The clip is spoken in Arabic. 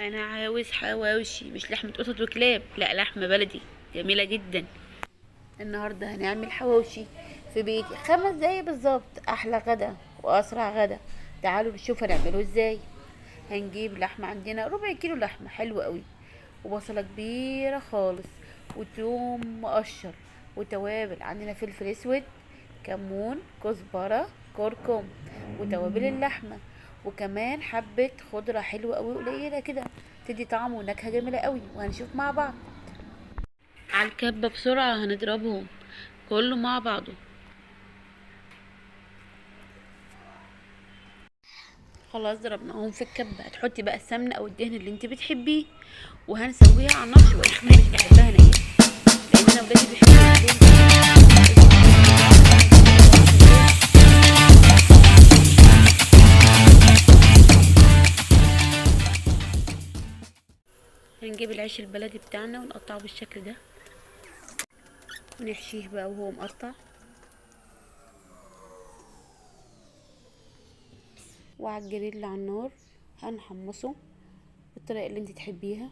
انا عاوز حواوشي، مش لحمة قطط وكلاب، لا لحمة بلدي جميلة جدا. النهاردة هنعمل حواوشي في بيتي، 5 دقايق بالظبط، احلى غدا واسرع غدا. تعالوا نشوف هنعمله ازاي. هنجيب لحمة، عندنا ربع كيلو لحمة حلوة قوي، وبصلة كبيرة خالص، وتوم مقشر، وتوابل. عندنا فلفل اسود، كمون، كزبرة، كركم، وتوابل اللحمة، وكمان حبة خضرة حلوة قوي قليلة كده، تدي طعم ونكهة جميلة قوي. وهنشوف مع بعض. على الكبة بسرعة هنضربهم كله مع بعضه. خلاص ضربناهم في الكبة. هتحطي بقى السمنة او الدهن اللي انت بتحبيه، وهنسويها على النار شوية. انا مش بحبها نية، لان انا ولادي بيحبوا. هنجيب العيش البلدي بتاعنا ونقطعه بالشكل ده، ونحشيه بقى وهو مقطع. وعلى الجريل اللي على النار هنحمصه بالطريقة اللي انت تحبيها.